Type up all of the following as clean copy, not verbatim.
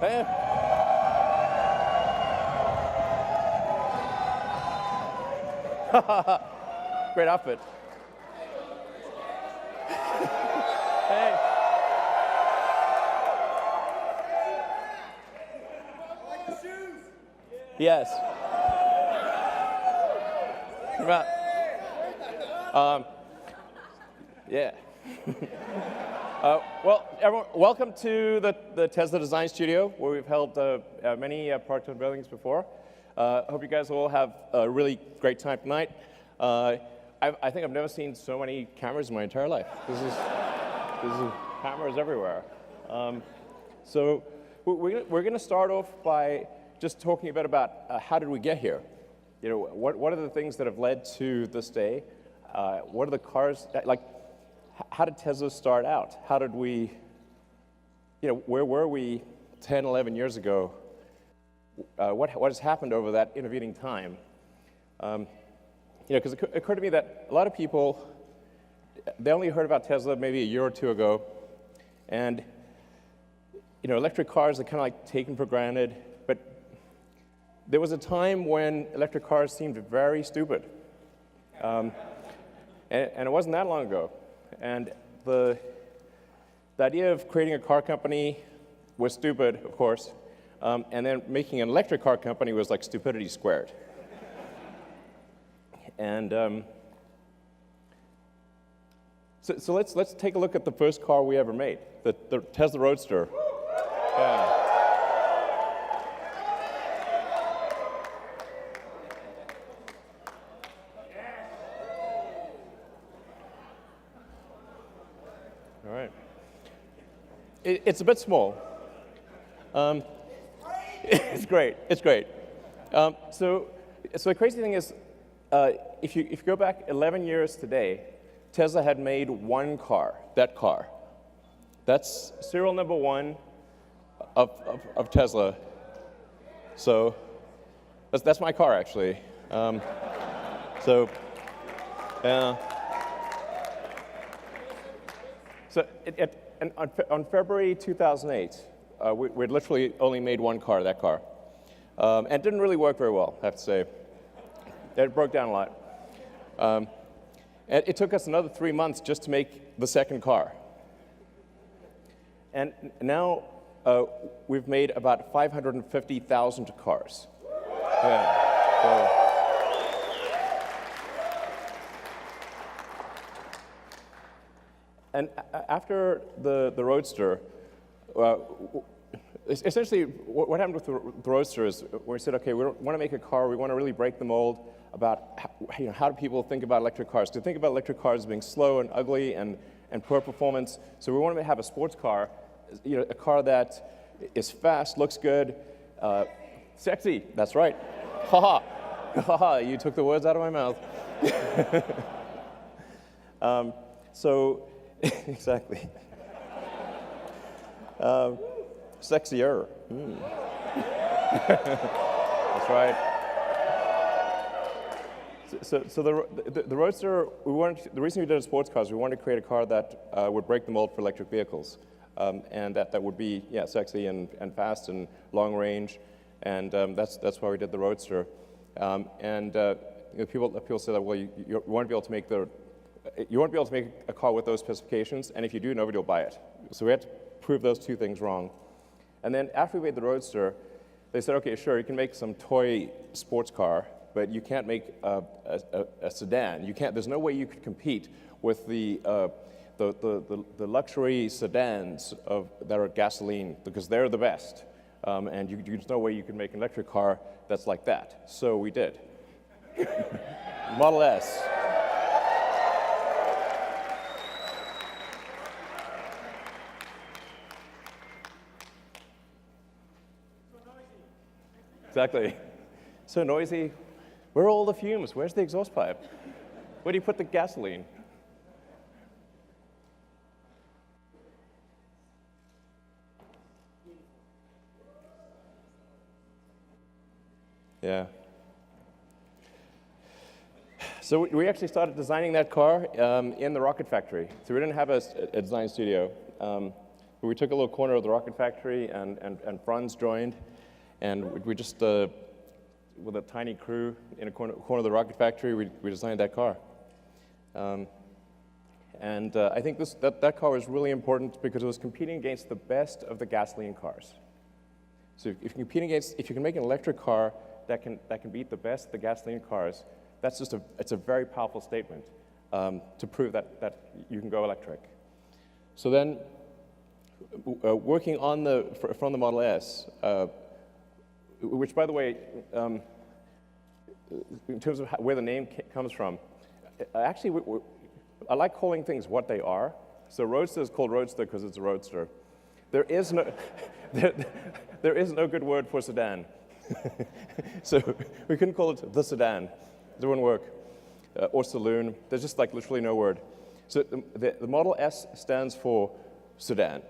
Eh. Great outfit. Hey. Yes. Yeah. Well, everyone, welcome to the Tesla Design Studio, where we've held many product unveilings before. Hope you guys will have a really great time tonight. I think I've never seen so many cameras in my entire life. This is cameras everywhere. So we're going to start off by just talking a bit about how did we get here. You know, what are the things that have led to this day? What are the cars like? How did Tesla start out? How did we, you know, where were we 10, 11 years ago? What has happened over that intervening time? You know, because it occurred to me that a lot of people, they only heard about Tesla maybe a year or two ago, and you know, electric cars are kind of like taken for granted. But there was a time when electric cars seemed very stupid, and it wasn't that long ago. And the idea of creating a car company was stupid, of course, and then making an electric car company was like stupidity squared. And so let's take a look at the first car we ever made, the Tesla Roadster. Yeah. All right. It's a bit small. It's great. It's great. So the crazy thing is, if you go back 11 years today, Tesla had made one car, that car. That's serial number 1 of Tesla. So that's my car, actually. So on February 2008, we'd literally only made one car, that car. And it didn't really work very well, I have to say. It broke down a lot. And it took us another 3 months just to make the second car. And now we've made about 550,000 cars. Yeah. So, and after the Roadster, essentially what happened with the Roadster is we said, okay, we want to make a car, we want to really break the mold about how do people think about electric cars. Do they think about electric cars as being slow and ugly and poor performance? So we want to have a sports car, you know, a car that is fast, looks good, sexy, that's right. Ha ha, you took the words out of my mouth. So, exactly. Sexier. That's right. So the Roadster, the reason we did sports cars, we wanted to create a car that would break the mold for electric vehicles, and that would be sexy and fast and long range, and that's why we did the Roadster. People say that, well, you won't be able to make a car with those specifications, and if you do, nobody will buy it. So we had to prove those two things wrong. And then after we made the Roadster, they said, okay, sure, you can make some toy sports car, but you can't make a sedan. You can't. There's no way you could compete with the luxury sedans that are gasoline, because they're the best. And there's no way you can make an electric car that's like that. So we did. Model S. Exactly. So noisy. Where are all the fumes? Where's the exhaust pipe? Where do you put the gasoline? Yeah. So we actually started designing that car in the rocket factory. So we didn't have a design studio. We took a little corner of the rocket factory, and Franz joined, and we just, with a tiny crew in a corner of the rocket factory, we designed that car. I think that car was really important because it was competing against the best of the gasoline cars. So if you can make an electric car that can beat the best of the gasoline cars, it's a very powerful statement to prove that you can go electric. So then, working from the Model S, which by the way, in terms of where the name comes from, actually I like calling things what they are. So Roadster is called Roadster because it's a roadster. There is no good word for sedan. So we couldn't call it the sedan. It wouldn't work. Or saloon. There's just like literally no word. So the Model S stands for sedan.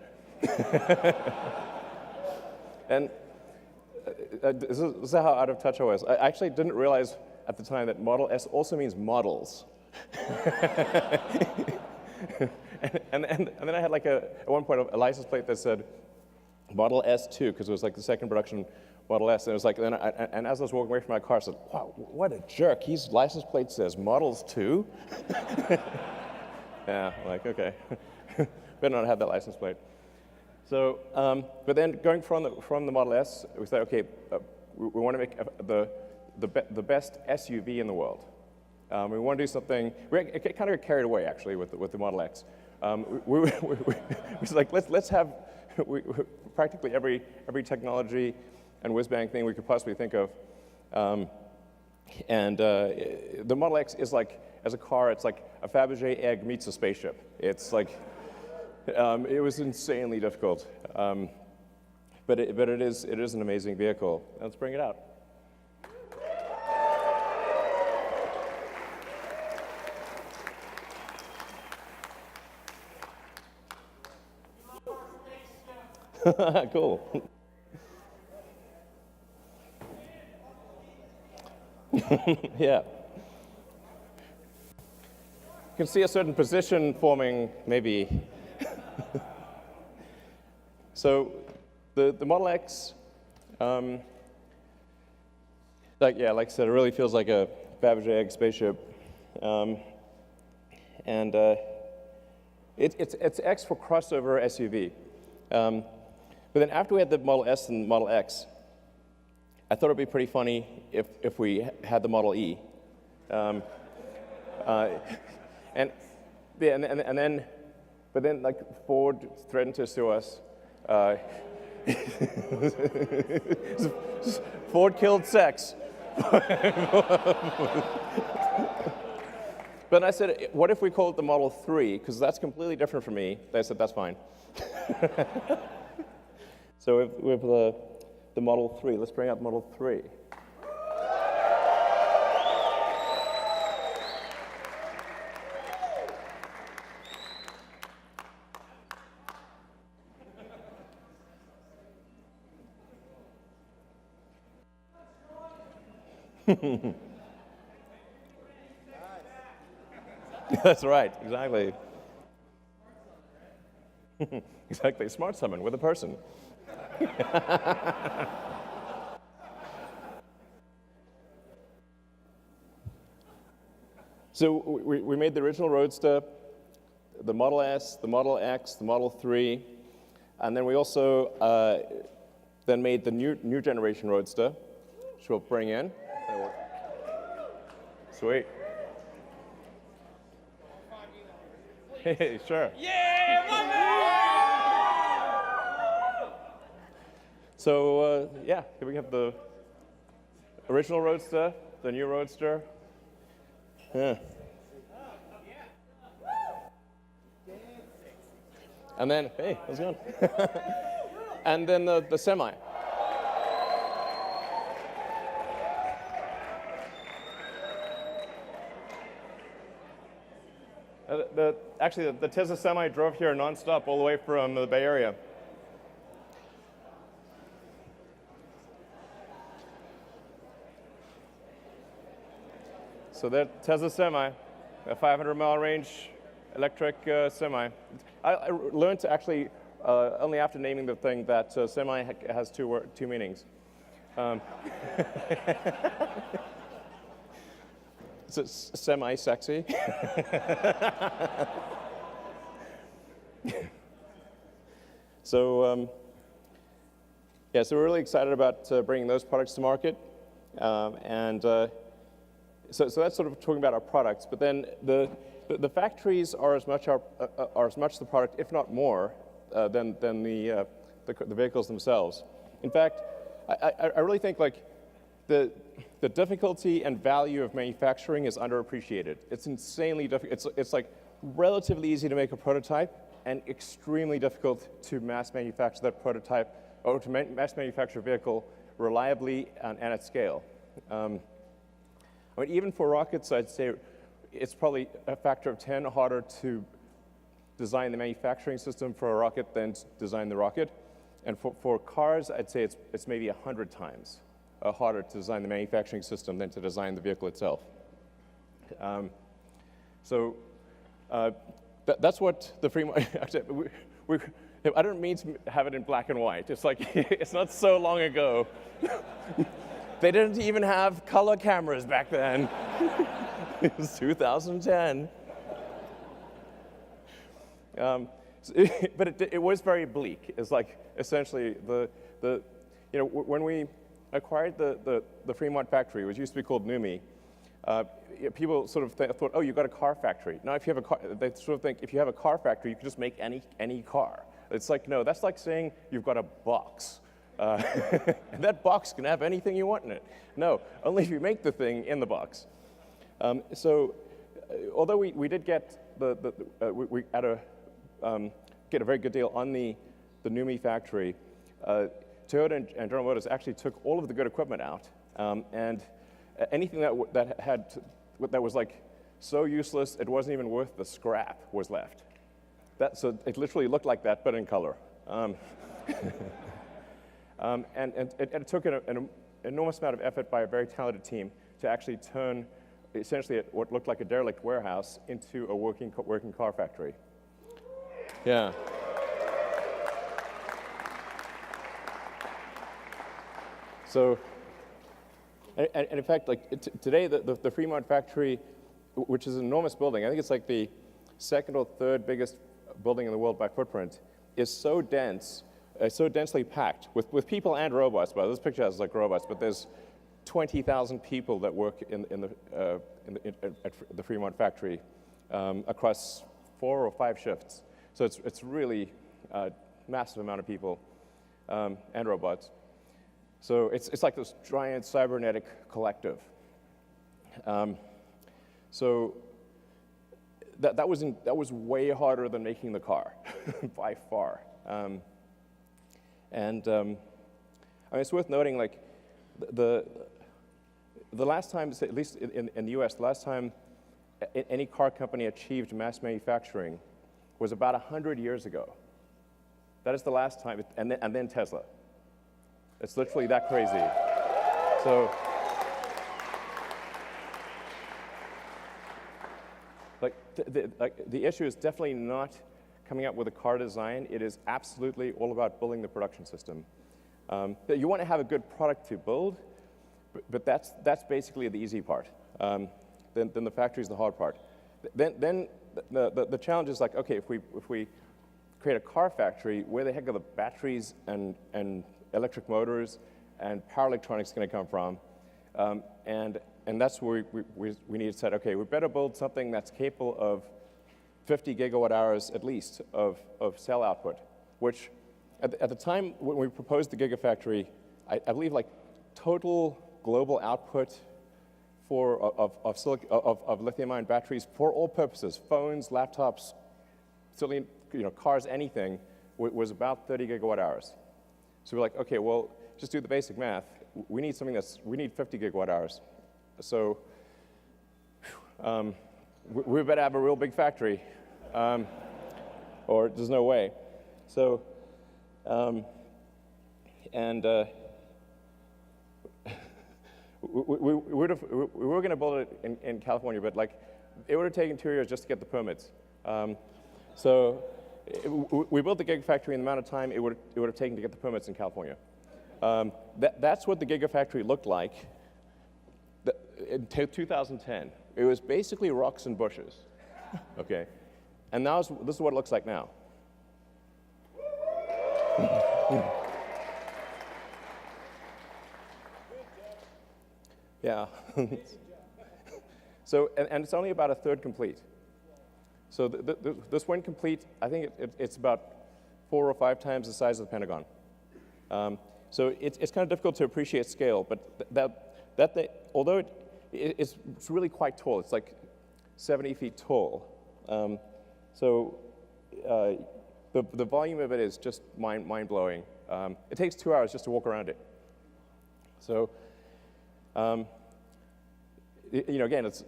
And this is how out of touch I was. I actually didn't realize at the time that Model S also means models. and then I had like at one point a license plate that said Model S2 because it was like the second production Model S, and it was like, and as I was walking away from my car, I said, "Wow, what a jerk! His license plate says Models 2." Yeah, like okay, better not have that license plate. So, but then going from the Model S, we said, okay, we want to make the best SUV in the world. We want to do something. We kind of got carried away actually with the Model X. We was like, let's have practically every technology and whiz-bang thing we could possibly think of. The Model X is like, as a car, it's like a Fabergé egg meets a spaceship. It's like, it was insanely difficult. But it is an amazing vehicle. Let's bring it out. Cool. Yeah. You can see a certain position forming, maybe. So, the Model X, like I said, it really feels like a Fabergé egg spaceship, it's X for crossover SUV. But then after we had the Model S and Model X, I thought it'd be pretty funny if we had the Model E. But then like Ford threatened to sue us. Ford killed sex. But I said, what if we call it the Model 3? Because that's completely different from me. They said, that's fine. So we have the Model 3. Let's bring out the Model 3. That's right, exactly. Exactly, smart summon with a person. So we made the original Roadster, the Model S, the Model X, the Model 3, and then we also then made the new generation Roadster, which we'll bring in. Sweet. Hey, sure. Yeah, my man! So, yeah, here we have the original Roadster, the new Roadster. Yeah. And then, hey, how's it going? And then the Semi. Actually, the Tesla Semi drove here nonstop all the way from the Bay Area. So that Tesla Semi, a 500-mile range electric semi. I learned to actually only after naming the thing that semi has two meanings. It's semi-sexy. So, yeah, so we're really excited about bringing those products to market. So that's sort of talking about our products. But then the factories are as much the product, if not more, than the vehicles themselves. In fact, I really think like the difficulty and value of manufacturing is underappreciated. It's insanely difficult. It's like relatively easy to make a prototype and extremely difficult to mass manufacture that prototype or to mass manufacture a vehicle reliably and at scale. I mean, even for rockets, I'd say it's probably a factor of 10 harder to design the manufacturing system for a rocket than to design the rocket. And for cars, I'd say it's maybe 100 times harder to design the manufacturing system than to design the vehicle itself. That's what the free market. I don't mean to have it in black and white. It's like it's not so long ago. They didn't even have color cameras back then. It was 2010. But it was very bleak. It's like essentially when we acquired the Fremont factory, which used to be called NUMMI, people sort of thought, oh, you've got a car factory. Now, if you have a car, they sort of think if you have a car factory, you can just make any car. It's like, no, that's like saying you've got a box. And that box can have anything you want in it. No, only if you make the thing in the box. Although we did get we had get a very good deal on the NUMMI factory, Toyota and General Motors actually took all of the good equipment out, and anything that was like so useless it wasn't even worth the scrap was left. So it literally looked like that, but in color. And it took an enormous amount of effort by a very talented team to actually turn essentially what looked like a derelict warehouse into a working car factory. Yeah. So, and in fact, like today, the Fremont factory, which is an enormous building, I think it's like the second or third biggest building in the world by footprint, is so dense, so densely packed with people and robots. But this picture has like robots, but there's 20,000 people that work at the Fremont factory across 4 or 5 shifts. So it's really a massive amount of people and robots. So it's like this giant cybernetic collective. So that was way harder than making the car, by far. I mean, it's worth noting, like the last time, at least in the U.S., the last time any car company achieved mass manufacturing was about 100 years ago. That is the last time, and then Tesla. It's literally that crazy. So, the issue is definitely not coming up with a car design. It is absolutely all about building the production system. You want to have a good product to build, but that's basically the easy part. Then the factory is the hard part. Then the challenge is like, okay, if we create a car factory, where the heck are the batteries and electric motors and power electronics going to come from? And that's where we need to say, okay, we better build something that's capable of 50 gigawatt hours at least of cell output, which at the time when we proposed the Gigafactory, I believe like total global output of lithium-ion batteries for all purposes, phones, laptops, certainly cars, anything, was about 30 gigawatt hours. So we're like, okay, well, just do the basic math. We need 50 gigawatt hours. So we better have a real big factory, or there's no way. So, we were going to build it in California, but like it would have taken 2 years just to get the permits. So we built the Gigafactory in the amount of time it would have taken to get the permits in California. That's what the Gigafactory looked like in 2010. It was basically rocks and bushes, okay? And now this is what it looks like now. Yeah. So, and it's only about a third complete. So this one complete, I think it's about 4 or 5 times the size of the Pentagon. So it's kind of difficult to appreciate scale, but although it's really quite tall, it's like 70 feet tall. So the volume of it is just mind-blowing. It takes 2 hours just to walk around it. So, again, it's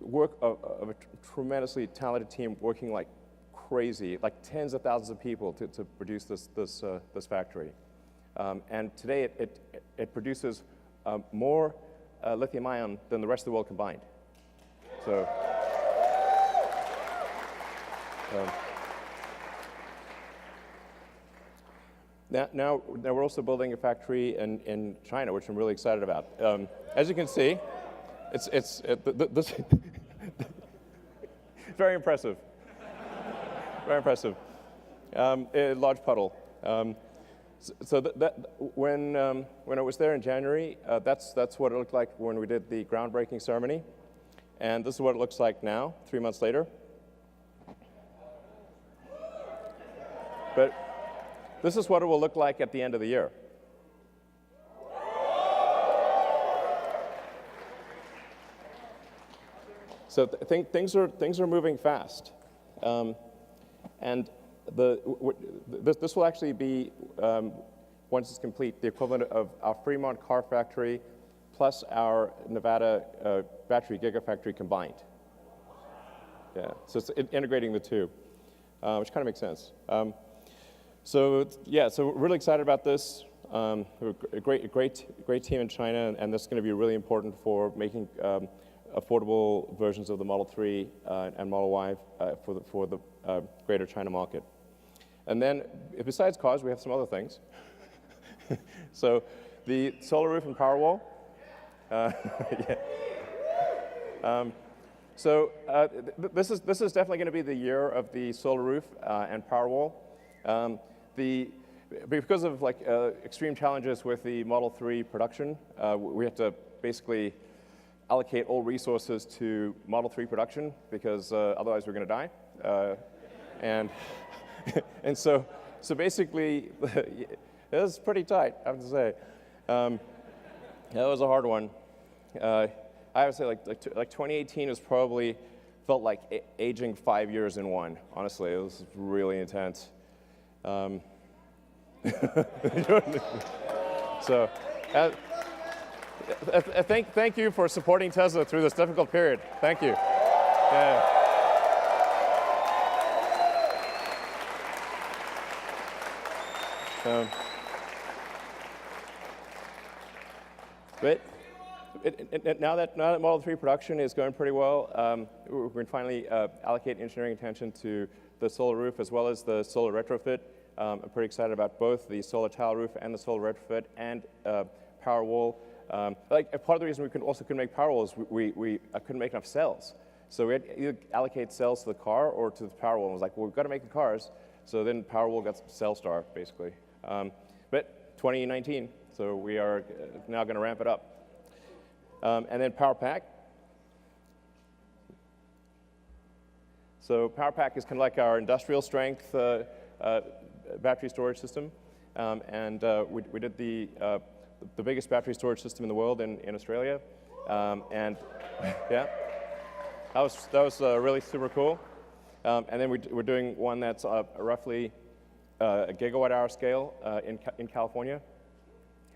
work of a tremendously talented team working like crazy, like tens of thousands of people to produce this factory. And today it produces more lithium ion than the rest of the world combined. So. Now we're also building a factory in China, which I'm really excited about. As you can see, it's very impressive. Very impressive. A large puddle. So when I was there in January, that's what it looked like when we did the groundbreaking ceremony, and this is what it looks like now, 3 months later. But this is what it will look like at the end of the year. So things are moving fast, and this will actually be, once it's complete, the equivalent of our Fremont car factory plus our Nevada battery gigafactory combined. Yeah, so it's integrating the two, which kind of makes sense. So we're really excited about this. We have a great team in China, and this is going to be really important for making affordable versions of the Model 3 and Model Y for the greater China market. And then, besides cars, we have some other things. So, the solar roof and Powerwall. This is definitely going to be the year of the solar roof and Powerwall. Because of extreme challenges with the Model 3 production, we have to basically allocate all resources to Model 3 production because otherwise we're going to die. And so basically, it was pretty tight, I have to say. That was a hard one. I would say like 2018 was probably felt like aging 5 years in one. Honestly, it was really intense. So, thank you for supporting Tesla through this difficult period. Thank you. Yeah. But now that Model 3 production is going pretty well, we're going to finally allocate engineering attention to the solar roof as well as the solar retrofit. I'm pretty excited about both the solar tile roof and the solar retrofit and Powerwall. Part of the reason we couldn't make Powerwall is we couldn't make enough cells. So we had to either allocate cells to the car or to the Powerwall. And it was like, well, we've got to make the cars. So then Powerwall got cell star, basically. But 2019, so we are now going to ramp it up. And then PowerPack. So PowerPack is kind of like our industrial strength battery storage system. We did the biggest battery storage system in the world in Australia. And yeah, that was really super cool. And then we're doing one that's roughly a gigawatt hour scale in California.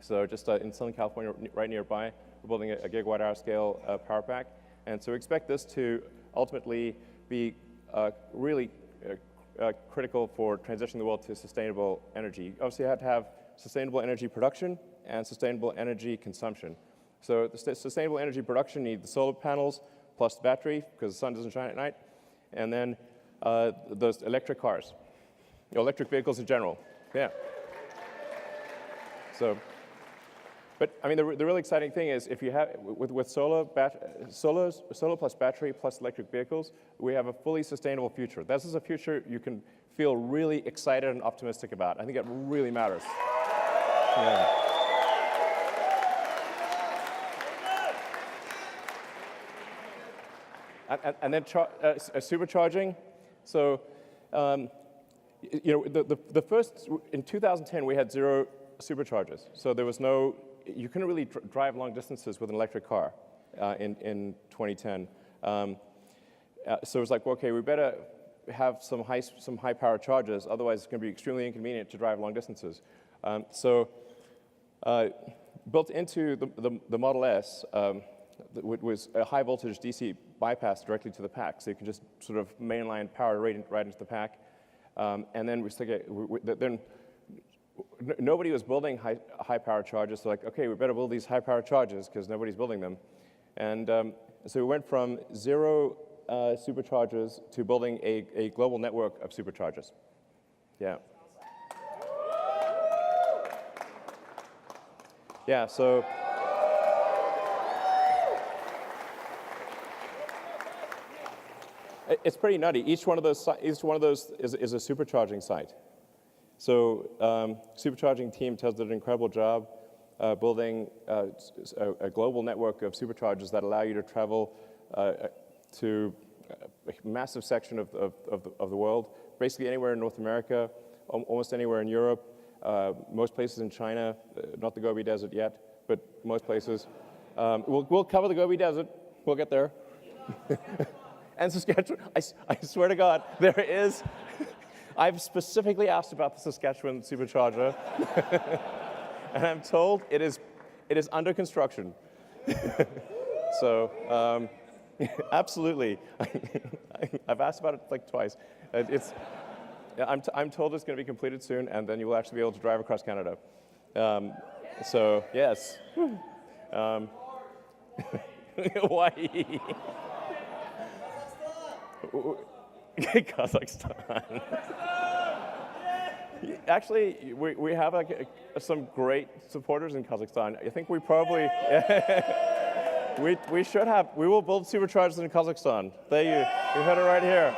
So just in Southern California, right nearby, we're building a gigawatt hour scale power pack. And so we expect this to ultimately be really critical for transitioning the world to sustainable energy. Obviously, you have to have sustainable energy production and sustainable energy consumption. So the sustainable energy production needs the solar panels plus the battery because the sun doesn't shine at night, and then those electric cars. electric vehicles in general. Yeah. So, but I mean, the really exciting thing is if you have, with solar plus battery plus electric vehicles, we have a fully sustainable future. This is a future you can feel really excited and optimistic about. I think it really matters. Yeah. And then supercharging. So, the first, in 2010, we had 0 superchargers. So there was no, you couldn't really drive long distances with an electric car in 2010. So it was like, well, okay, we better have some high power chargers, otherwise it's going to be extremely inconvenient to drive long distances. Built into the Model S was a high voltage DC bypass directly to the pack, so you can just sort of mainline power right into the pack. And then nobody was building high power chargers, so like, okay, we better build these high power chargers because nobody's building them. And so we went from 0 superchargers to building a global network of superchargers. Yeah. Yeah, so it's pretty nutty. Each one of those is a supercharging site. So supercharging team Tesla did an incredible job building a global network of superchargers that allow you to travel to a massive section of the world, basically anywhere in North America, almost anywhere in Europe, most places in China, not the Gobi Desert yet, but most places. We'll cover the Gobi Desert. We'll get there. And Saskatchewan, I swear to God, there is. I've specifically asked about the Saskatchewan supercharger, and I'm told it is under construction. So, absolutely, I've asked about it like twice. I'm told it's going to be completed soon, and then you will actually be able to drive across Canada. So yes, Hawaii. Kazakhstan. Actually, we have like some great supporters in Kazakhstan. I think we probably we should have. We will build superchargers in Kazakhstan. There you heard it right here.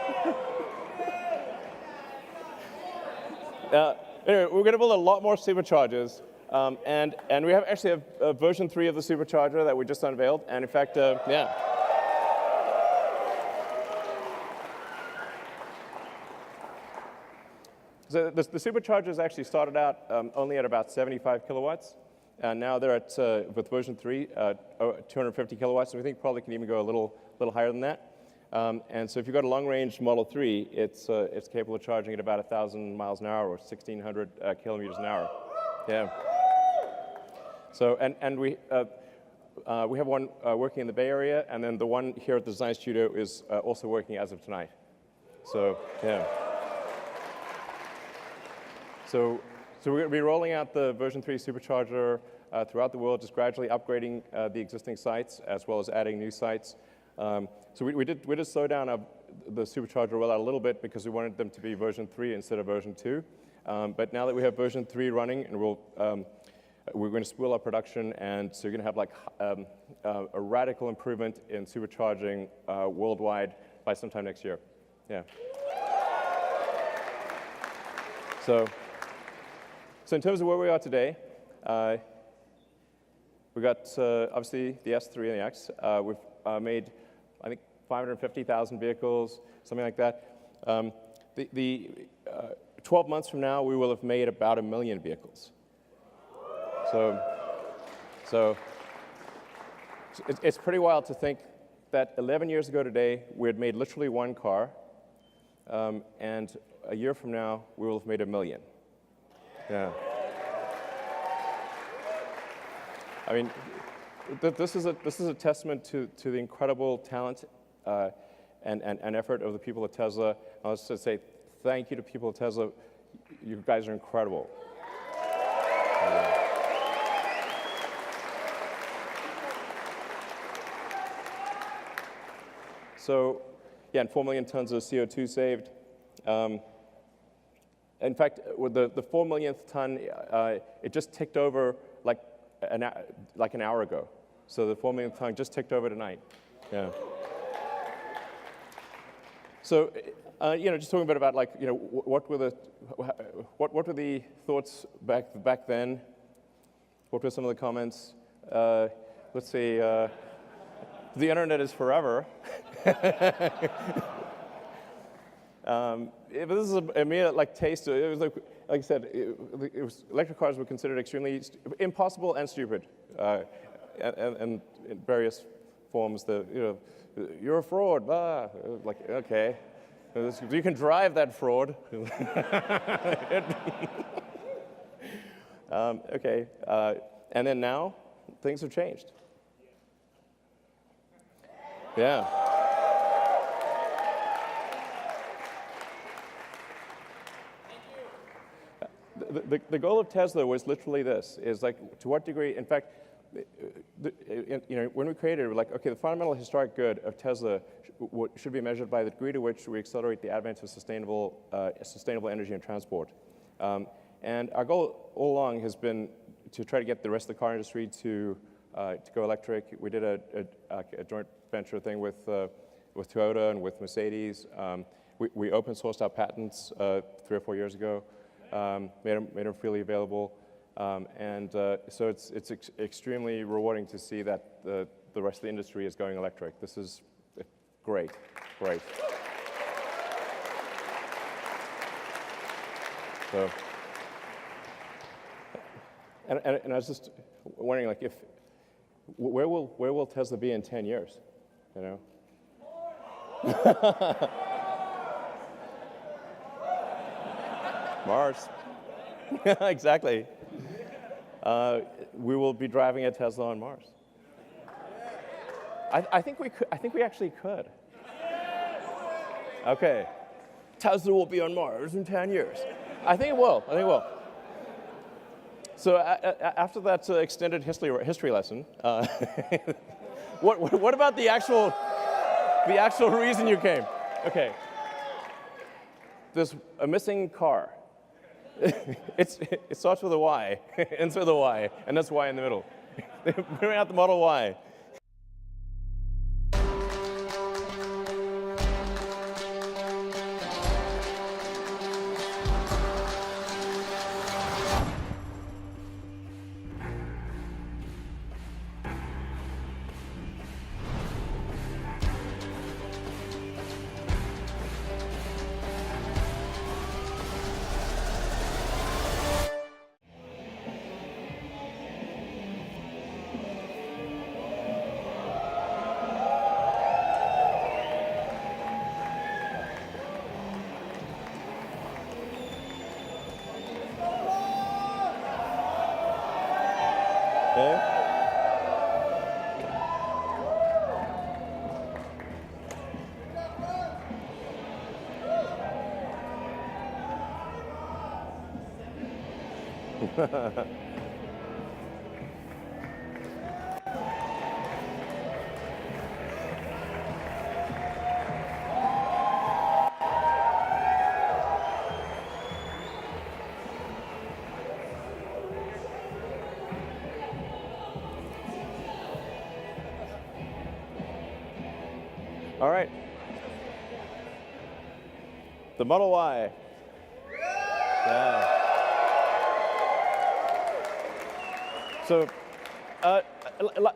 Anyway, we're going to build a lot more superchargers, and we have actually a version 3 of the supercharger that we just unveiled. And in fact, yeah. So the superchargers actually started out only at about 75 kilowatts, and now they're at, with version 3, 250 kilowatts, and we think probably can even go a little higher than that. And so if you've got a long-range Model 3, it's capable of charging at about 1,000 miles an hour or 1,600 kilometers an hour. Yeah. So, and we have one working in the Bay Area, and then the one here at the design studio is also working as of tonight. So, yeah. So we're going to be rolling out the version 3 supercharger throughout the world, just gradually upgrading the existing sites as well as adding new sites. So we did slow down the supercharger rollout a little bit because we wanted them to be version 3 instead of version 2. But now that we have version 3 running, and we're going to spool up production, and so you're going to have like a radical improvement in supercharging worldwide by sometime next year. Yeah. So in terms of where we are today, we got obviously the S3 and the X. We've made, I think, 550,000 vehicles, something like that. 12 months from now, we will have made about 1 million vehicles. So it's pretty wild to think that 11 years ago today, we had made literally 1 car, and a year from now, we will have made 1 million. Yeah. I mean, this is a testament to the incredible talent and effort of the people at Tesla. I was to say thank you to people at Tesla. You guys are incredible. So, yeah, and 4 million tons of CO2 saved. In fact, with the 4 millionth ton, it just ticked over like an hour ago. So the 4 millionth ton just ticked over tonight. Yeah. So, just talking a bit about what were the thoughts back then? What were some of the comments? Let's see. The internet is forever. But this is a mere taste. It was like I said, electric cars were considered extremely impossible and stupid, and in various forms. You're a fraud. Like, okay, you can drive that fraud. Okay, and then now things have changed. Yeah. The goal of Tesla was literally this, is like, to what degree, in fact, when we created it, we're like, okay, the fundamental historic good of Tesla should be measured by the degree to which we accelerate the advent of sustainable energy and transport. And our goal all along has been to try to get the rest of the car industry to go electric. We did a joint venture thing with Toyota and with Mercedes. We open sourced our patents 3 or 4 years ago. Made them freely available, so it's extremely rewarding to see that the rest of the industry is going electric. This is great. So, and I was just wondering, like, where will Tesla be in 10 years? You know. Mars. Exactly. We will be driving a Tesla on Mars. I think we could. I think we actually could. Okay. Tesla will be on Mars in 10 years. I think it will. So after that extended history lesson, what about the actual reason you came? Okay. There's a missing car. It starts with a Y, ends with a Y, and that's Y in the middle. Bring out the Model Y. All right. The Model Y. Yeah. So,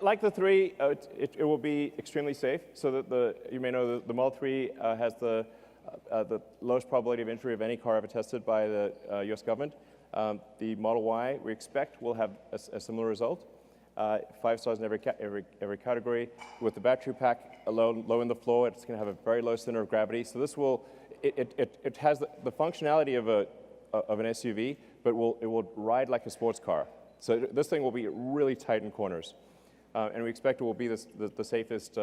like the 3, it will be extremely safe. So that you may know the Model 3 has the lowest probability of injury of any car ever tested by the U.S. government. The Model Y, we expect, will have a similar result. 5 stars in every category. With the battery pack low in the floor, it's going to have a very low center of gravity. So this will, it has the functionality of an SUV, but it will ride like a sports car. So this thing will be really tight in corners, and we expect it will be the safest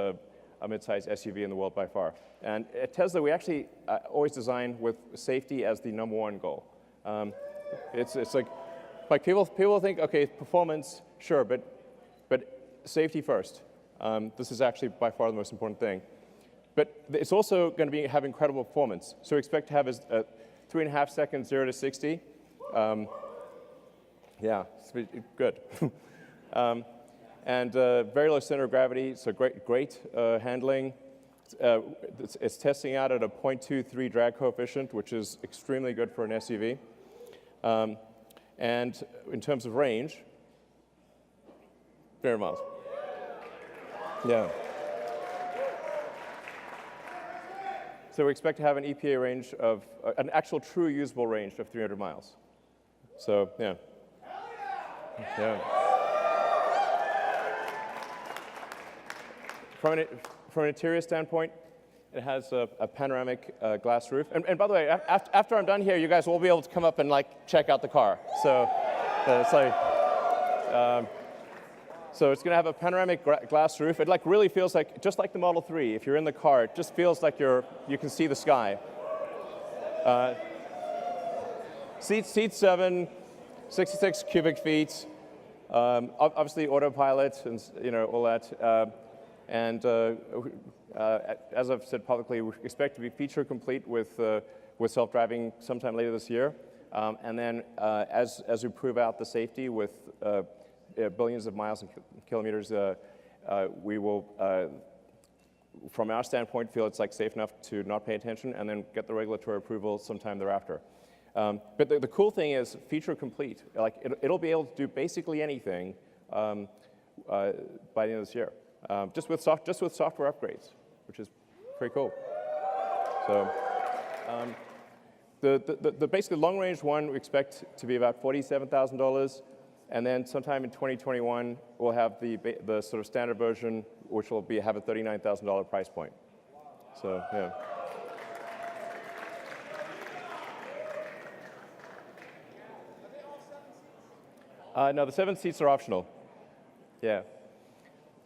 mid-sized SUV in the world by far. And at Tesla, we actually always design with safety as the #1 goal. It's like people think, okay, performance, sure, but safety first. This is actually by far the most important thing. But it's also going to have incredible performance. So we expect to have 3.5 seconds, 0 to 60. Yeah, it's good. And very low center of gravity, so great handling. It's testing out at a 0.23 drag coefficient, which is extremely good for an SUV. And in terms of range, 300 miles. Yeah. So we expect to have an EPA range of, an actual true usable range of 300 miles. So, yeah. Yeah. From an interior standpoint, it has a panoramic glass roof. And by the way, after I'm done here, you guys will be able to come up and like check out the car. So it's like, so it's going to have a panoramic glass roof. It like really feels like, just like the Model 3, if you're in the car, it just feels like you can see the sky. Seat 7, 66 cubic feet. Obviously autopilot and all that. As I've said publicly, we expect to be feature complete with self-driving sometime later this year. And then as we prove out the safety with billions of miles and kilometers, we will, from our standpoint, feel it's like safe enough to not pay attention and then get the regulatory approval sometime thereafter. But the cool thing is feature complete. Like it'll be able to do basically anything by the end of this year, just with software upgrades, which is pretty cool. So the basically long range one we expect to be about $47,000, and then sometime in 2021 we'll have the sort of standard version, which will have a $39,000 price point. So yeah. No, the 7 seats are optional. Yeah.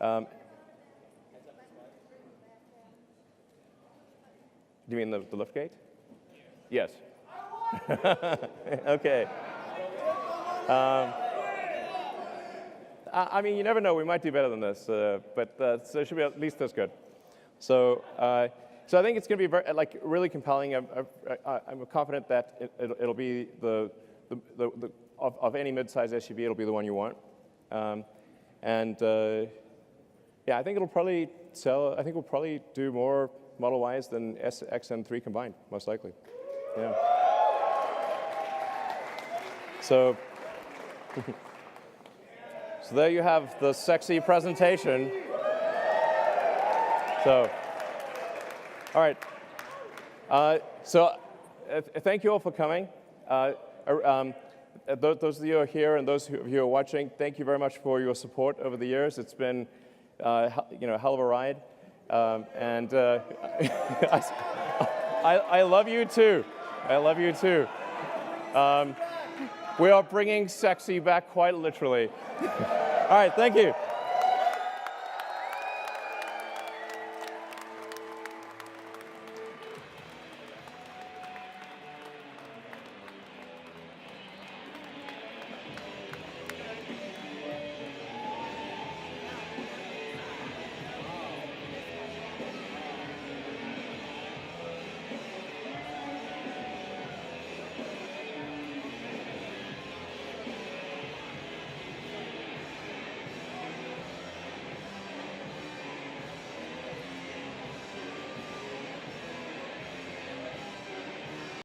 Do you mean the liftgate? Yes. Okay. I mean, you never know. We might do better than this, but so it should be at least as good. So, so I think it's going to be really compelling. I'm confident that it'll be of any mid-size SUV, it'll be the one you want. Yeah, I think it'll probably sell. I think we'll probably do more Model Ys than S, X, and 3 combined, most likely. Yeah. So, so there you have the sexy presentation. So, all right. Thank you all for coming. Those of you who are here and those of you who are watching, thank you very much for your support over the years. It's been, a hell of a ride, and I love you too. I love you too. We are bringing sexy back quite literally. All right, thank you.